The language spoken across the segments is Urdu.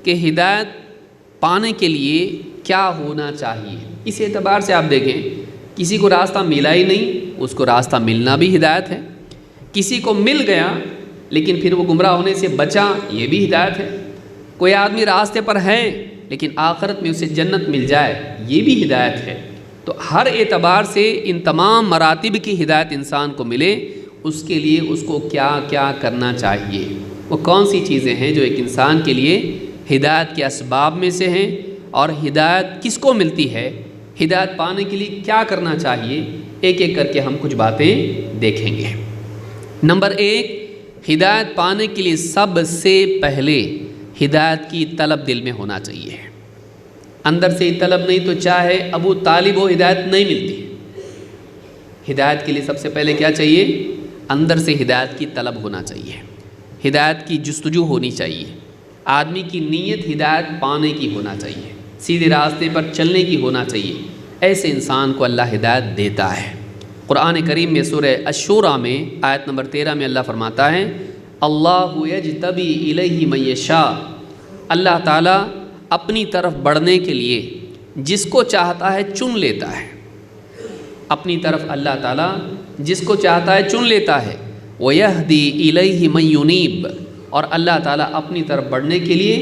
کہ ہدایت پانے کے لیے کیا ہونا چاہیے۔ اس اعتبار سے آپ دیکھیں، کسی کو راستہ ملا ہی نہیں، اس کو راستہ ملنا بھی ہدایت ہے، کسی کو مل گیا لیکن پھر وہ گمراہ ہونے سے بچا، یہ بھی ہدایت ہے، کوئی آدمی راستے پر ہے لیکن آخرت میں اسے جنت مل جائے، یہ بھی ہدایت ہے۔ تو ہر اعتبار سے ان تمام مراتب کی ہدایت انسان کو ملے، اس کے لیے اس کو کیا کیا کرنا چاہیے، وہ کون سی چیزیں ہیں جو ایک انسان کے لیے ہدایت کے اسباب میں سے ہیں، اور ہدایت کس کو ملتی ہے، ہدایت پانے کے لیے کیا کرنا چاہیے، ایک ایک کر کے ہم کچھ باتیں دیکھیں گے۔ نمبر 1، ہدایت پانے کے لیے سب سے پہلے ہدایت کی طلب دل میں ہونا چاہیے۔ اندر سے ہی طلب نہیں تو چاہے ابو طالب ہو، ہدایت نہیں ملتی۔ ہدایت کے لیے سب سے پہلے کیا چاہیے؟ اندر سے ہدایت کی طلب ہونا چاہیے، ہدایت کی جستجو ہونی چاہیے، آدمی کی نیت ہدایت پانے کی ہونا چاہیے، سیدھے راستے پر چلنے کی ہونا چاہیے، ایسے انسان کو اللہ ہدایت دیتا ہے۔ قرآن کریم میں سورہ الشورى میں آیت نمبر 13 میں اللہ فرماتا ہے، اللہ یجتبی الیہ من یشاء، اللہ تعالیٰ اپنی طرف بڑھنے کے لیے جس کو چاہتا ہے چن لیتا ہے، اپنی طرف اللہ تعالیٰ جس کو چاہتا ہے چن لیتا ہے، وَيَهْدِي إِلَيْهِ مَن يُنِيبُ، اور اللہ تعالیٰ اپنی طرف بڑھنے کے لیے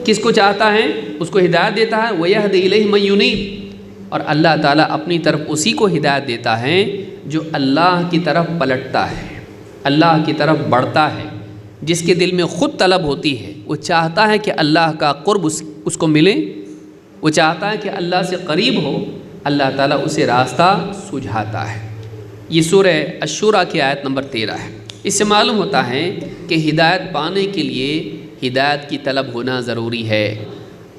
کس کو چاہتا ہے اس کو ہدایت دیتا ہے، وَيَهْدِي إِلَيْهِ مَن يُنِيبُ، اور اللہ تعالیٰ اپنی طرف اسی کو ہدایت دیتا ہے جو اللہ کی طرف پلٹتا ہے، اللہ کی طرف بڑھتا ہے، جس کے دل میں خود طلب ہوتی ہے، وہ چاہتا ہے کہ اللہ کا قرب اس کو ملے، وہ چاہتا ہے کہ اللہ سے قریب ہو، اللہ تعالیٰ اسے راستہ سجھاتا ہے۔ یہ سورہ الشورى کی آیت نمبر 13 ہے۔ اس سے معلوم ہوتا ہے کہ ہدایت پانے کے لیے ہدایت کی طلب ہونا ضروری ہے۔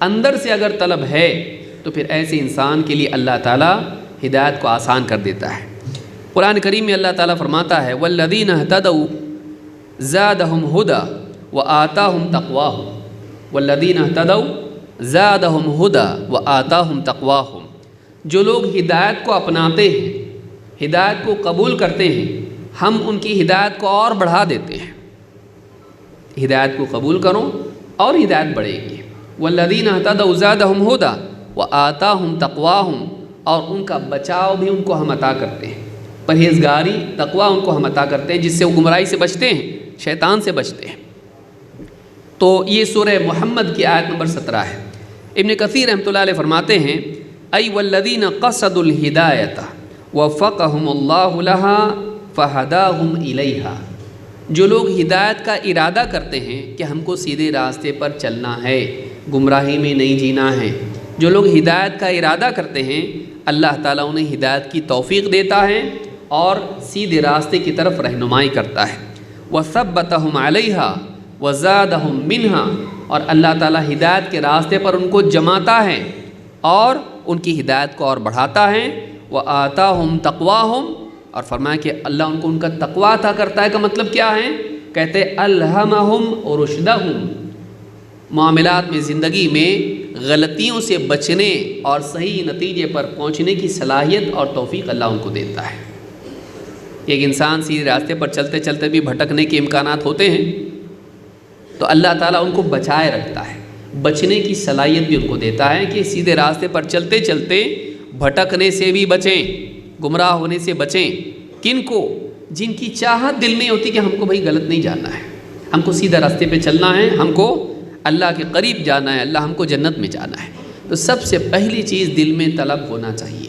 اندر سے اگر طلب ہے تو پھر ایسے انسان کے لیے اللہ تعالیٰ ہدایت کو آسان کر دیتا ہے۔ قرآن کریم میں اللہ تعالیٰ فرماتا ہے، وَالَّذِينَ اهْتَدَوْا زَادَهُمْ هُدًى وَآتَاهُمْ تَقْوَاهُمْ، وَالَّذِينَ اهْتَدَوْا زَادَهُمْ هُدًى وَآتَاهُمْ تَقْوَاهُمْ، جو لوگ ہدایت کو اپناتے ہیں، ہدایت کو قبول کرتے ہیں، ہم ان کی ہدایت کو اور بڑھا دیتے ہیں۔ ہدایت کو قبول کرو اور ہدایت بڑھے گی۔ وَالَّذِينَ اهْتَدَوْا زَادَهُمْ هُدًى وَآتَاهُمْ تَقْوَاهُمْ، اور ان کا بچاؤ بھی ان کو ہم عطا کرتے ہیں، پرہیزگاری تقویٰ ان کو ہم عطا کرتے ہیں، جس سے وہ گمراہی سے بچتے ہیں، شیطان سے بچتے ہیں۔ تو یہ سورہ محمد کی آیت نمبر 17 ہے۔ ابن کثیر رحمۃ اللہ علیہ فرماتے ہیں، ای والذین قصدوا الہدایۃ وفقہم اللہ لہا فہداہم الیہا، جو لوگ ہدایت کا ارادہ کرتے ہیں کہ ہم کو سیدھے راستے پر چلنا ہے، گمراہی میں نہیں جینا ہے، جو لوگ ہدایت کا ارادہ کرتے ہیں اللہ تعالیٰ انہیں ہدایت کی توفیق دیتا ہے اور سیدھے راستے کی طرف رہنمائی کرتا ہے۔ وَثَبَّتَهُمْ عَلَيْهَا وَزَادَهُمْ مِنْهَا، اور اللہ تعالیٰ ہدایت کے راستے پر ان کو جماتا ہے اور ان کی ہدایت کو اور بڑھاتا ہے۔ وَآتَاهُمْ تَقْوَاهُمْ، اور فرمایا کہ اللہ ان کو ان کا تقویٰ عطا کرتا ہے۔ کا مطلب کیا ہے؟ کہتے الہمہم رشدہم، معاملات میں، زندگی میں غلطیوں سے بچنے اور صحیح نتیجے پر پہنچنے کی صلاحیت اور توفیق اللہ ان کو دیتا ہے۔ ایک انسان سیدھے راستے پر چلتے چلتے بھی بھٹکنے کے امکانات ہوتے ہیں، تو اللہ تعالیٰ ان کو بچائے رکھتا ہے، بچنے کی صلاحیت بھی ان کو دیتا ہے کہ سیدھے راستے پر چلتے چلتے بھٹکنے سے بھی بچیں، گمراہ ہونے سے بچیں۔ کن کو؟ جن کی چاہت دل میں ہوتی کہ ہم کو بھائی غلط نہیں جانا ہے، ہم کو سیدھا راستے پہ چلنا ہے، ہم کو اللہ کے قریب جانا ہے، اللہ ہم کو جنت میں جانا ہے۔ تو سب سے پہلی چیز دل میں طلب ہونا چاہیے۔